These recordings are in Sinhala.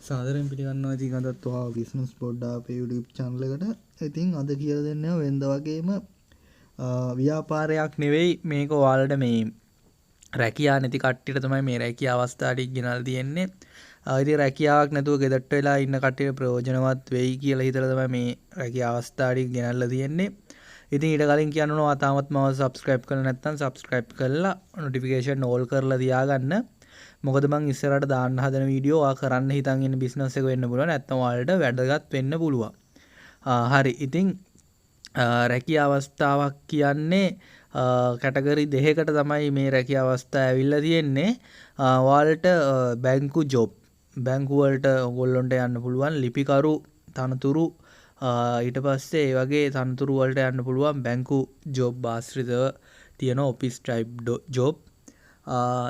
සාදරයෙන් පිළිගන්නවා. ඉතින් අදත් ඔයා බිස්නස් පොඩ්ඩා අපේ YouTube channel එකට. ඉතින් අද කියලා දෙන්නේ වෙනද වගේම ව්‍යාපාරයක් නෙවෙයි මේක ඔයාලට මේ රැකියාව නැති කට්ටියට තමයි මේ රැකියාව අවස්ථා ටික ගෙනල්ලා තියෙන්නේ. ඉතින් රැකියාවක් නැතුව ගෙදරට වෙලා ඉන්න කට්ටියට ප්‍රයෝජනවත් වෙයි කියලා හිතලා තමයි මේ රැකියාව අවස්ථා ටික ගෙනල්ලා තියෙන්නේ. ඉතින් ඊට කලින් කියන්න ඕන තාමත් මම subscribe කරලා නැත්නම් subscribe කරලා notification all කරලා තියාගන්න. මොකද මං ඉස්සරහට දාන්න හදන වීඩියෝ ඔයා කරන්න හිතන් ඉන්න බිස්නස් එක වෙන්න පුළුවන්. නැත්නම් ඔයාලට වැදගත් වෙන්න පුළුවන්. හරි. ඉතින් රැකියා අවස්ථාවක් කියන්නේ කැටගරි දෙකකට තමයි මේ රැකියා අවස්ථාව ඇවිල්ලා තියෙන්නේ. ඔයාලට බැංකු ජොබ් බැංකු වලට ඔයගොල්ලන්ට යන්න පුළුවන් ලිපිකරු තනතුරු ඊට පස්සේ ඒ වගේ තනතුරු වලට යන්න පුළුවන් බැංකු ජොබ් ආශ්‍රිතව තියෙන ඔෆිස් ටයිප් ජොබ්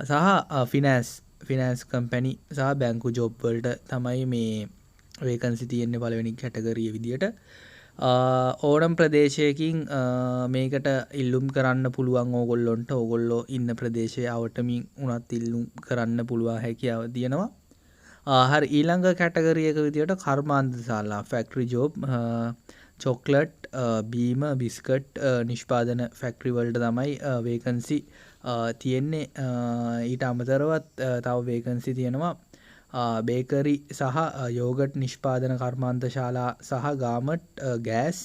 සහ ෆිනෑන්ස් කම්පැනි සහ බැංකු ජොබ් වලට තමයි මේ වේකන්සි තියෙන්නේ පළවෙනි කැටගරිය විදියට. ඕනම් ප්‍රදේශයකින් මේකට ඉල්ලුම් කරන්න පුළුවන් ඕගොල්ලොන්ට ඕගොල්ලෝ ඉන්න ප්‍රදේශය අවටමින් උනත් ඉල්ලුම් කරන්න පුළුවන් හැකියාව තියෙනවා. හරි ඊළඟ කැටගරි එක විදියට කර්මාන්ත ශාලා ෆැක්ටරි ජොබ් චොක්ලට් බීම බිස්කට් නිෂ්පාදන ෆැක්ටරි වලට තමයි වේකන්සි තියෙන්නේ. ඊට අමතරව තව වේකන්සි තියෙනවා බේකරි සහ යෝගට් නිෂ්පාදන කර්මාන්ත ශාලා සහ ගාමට් ගෑස්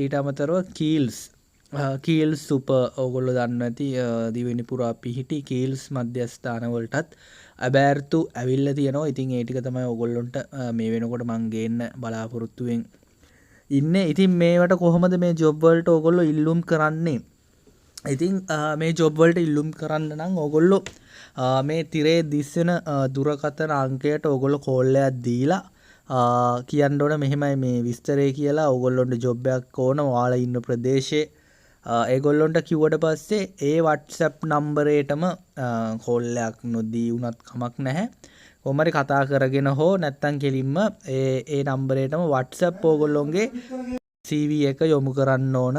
ඊට අමතරව කීල්ස් සුපර් ඕගොල්ලෝ දන්නවා ඇති දිවෙනි පුරා පිහිටි කීල්ස් මධ්‍යස්ථාන වලටත් අබෑර්තු ඇවිල්ලා තියෙනවා. ඉතින් ඒ ටික තමයි ඕගොල්ලොන්ට මේ වෙනකොට මං ගේන්න බලාපොරොත්තුෙන් ඉන්නේ. ඉතින් මේවට කොහොමද මේ ජොබ් වලට ඕගොල්ලෝ ඉල්ලුම් කරන්නේ? ඉතින් මේ ජොබ් වලට ඉල්ලුම් කරන්න නම් ඕගොල්ලෝ මේ තිරේ දිස්සෙන දුරකථන අංකයට ඕගොල්ලෝ කෝල් එකක් දීලා කියන්න ඕන මෙහෙමයි මේ විස්තරය කියලා. ඕගොල්ලොන්ට ජොබ් එකක් ඕන ඔයාලා ඉන්න ප්‍රදේශයේ ඒගොල්ලොන්ට කිව්වට පස්සේ ඒ WhatsApp නම්බරේටම කෝල් එකක් නොදී වුණත් කමක් නැහැ. කොහොම හරි කතා කරගෙන හෝ නැත්තම් කෙලින්ම ඒ නම්බරේටම WhatsApp ඕගොල්ලොන්ගේ CV එක යොමු කරන්න ඕන.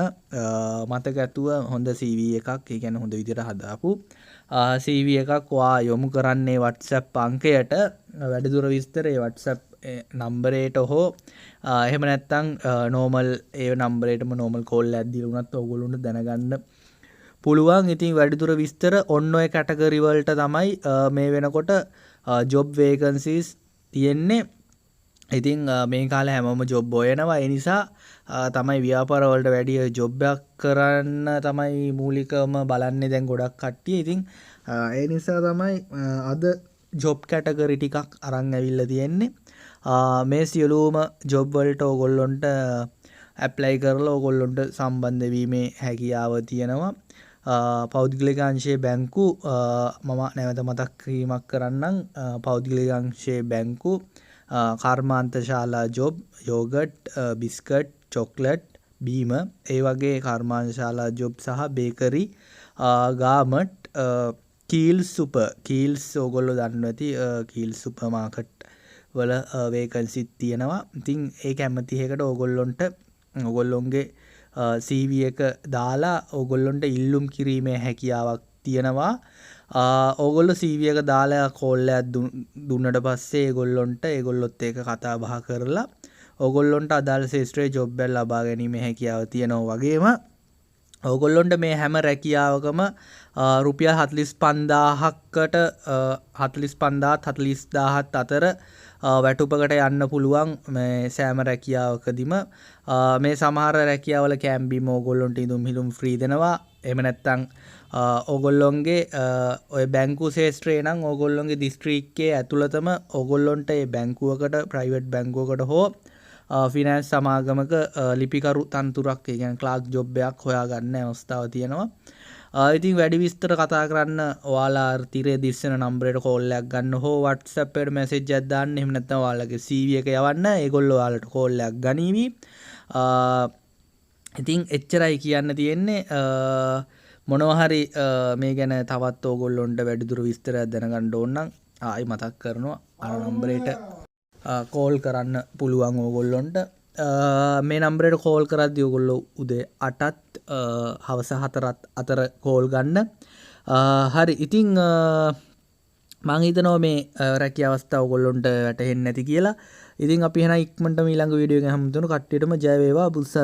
මතක ඇතුව හොඳ CV එකක්, ඒ කියන්නේ හොඳ විදිහට හදාපු CV එකක් ඔයා යොමු කරන්නේ WhatsApp අංකයට. වැඩිදුර විස්තර ඒ WhatsApp නම්බරේට හෝ එහෙම නැත්නම් normal ඒ නම්බරේටම normal call එකක් දීලා උනත් ඕගොල්ලොන්ට දැනගන්න පුළුවන්. ඉතින් වැඩිදුර විස්තර ඔන්න ඔය කැටගරි වලට තමයි මේ වෙනකොට job vacancies තියෙන්නේ. ඉතින් මේ කාලේ හැමෝම ජොබ් හොයනවා. ඒ නිසා තමයි ව්‍යාපාර වලට වැඩි ජොබ් එකක් කරන්න තමයි මූලිකවම බලන්නේ දැන් ගොඩක් කට්ටිය. ඉතින් ඒ නිසා තමයි අද ජොබ් කැටගරි ටිකක් අරන් ඇවිල්ලා තියෙන්නේ. මේ සියලුම ජොබ් වලට ඕගොල්ලොන්ට ඇප්ලයි කරලා ඕගොල්ලොන්ට සම්බන්ධ වීමේ හැකියාව තියෙනවා. පෞද්ගලික අංශයේ බැංකු මම නැවත මතක් කිරීමක් කරන්නම්. පෞද්ගලික අංශයේ බැංකු කර්මාන්ත ශාලා ජොබ් යෝගට් බිස්කට් චොක්ලට් බීම ඒ වගේ කර්මාන්ත ශාලා ජොබ් සහ බේකරි ගාමට් කීල්ස් සුපර් කීල්ස් ඕගොල්ලෝ දන්නවා ඇති කීල්ස් සුපර් මාකට් වල වේකන්සි තියෙනවා. ඉතින් ඒ කැමති එකකට ඕගොල්ලොන්ගේ CV එක දාලා ඕගොල්ලොන්ට ඉල්ලුම් කිරීමේ හැකියාවක් තියෙනවා. ඕගොල්ලෝ CV එක දාලා කෝල් එකක් දුන්නට පස්සේ ඒගොල්ලොත් ඒක කතා බහ කරලා ඕගොල්ලොන්ට අදාළ ශේෂ්ත්‍රයේ ජොබ් එක ලබා ගැනීමේ හැකියාව තියෙනවා. වගේම ඕගොල්ලොන්ට මේ හැම රැකියාවකම රුපියල් 45000කට 45000ත් අතර වැටුපකට යන්න පුළුවන් මේ සෑම රැකියාවකදීම. මේ සමහර රැකියාවල කැම්බිම ඕගොල්ලොන්ට ඉදුම් හිදුම් ෆ්‍රී දෙනවා. එහෙම නැත්නම් ඕගොල්ලොන්ගේ ඔය බැංකු ශේෂ්ත්‍රේ නම් ඕගොල්ලොන්ගේ දිස්ත්‍රික්කයේ ඇතුළතම ඕගොල්ලොන්ට ඒ බැංකුවකට ප්‍රයිවට් බැංකුවකට හෝ ෆිනෑන්ස් සමාගමක ලිපිකරු තනතුරක්, ඒ කියන්නේ ක්ලාක් ජොබ් එකක් හොයාගන්න අවස්ථාව තියෙනවා. ඉතින් වැඩි විස්තර කතා කරන්න ඔයාලා තිරේ දිස්සන නම්බරයට කෝල් එකක් ගන්න හෝ WhatsApp එකට මැසේජ් එකක් දාන්න. එහෙම නැත්නම් ඔයාලගේ CV එක යවන්න. ඒගොල්ලෝ ඔයාලට කෝල් එකක් ගනීවි. ඉතින් එච්චරයි කියන්න තියෙන්නේ. මොනවා හරි මේ ගැන තවත් ඕගොල්ලොන්ට වැඩිදුර විස්තරයක් දැනගන්න ඕන නම් ආයි මතක් කරනවා අර නම්බරයට කෝල් කරන්න පුළුවන් ඕගොල්ලොන්ට. මේ නම්බරයට කෝල් කරද්දී ඔයගොල්ලෝ උදේ 8ත් හවස 4ත් අතර කෝල් ගන්න. හරි. ඉතින් මං හිතනවා මේ රැකිය අවස්ථාව ඔයගොල්ලොන්ට වැටහෙන්නේ නැති කියලා. ඉතින් අපි එහෙනම් ඉක්මනට ඊළඟ වීඩියෝ එකෙන් හමුතුන කට්ටියටම ජය වේවා බුස්සර්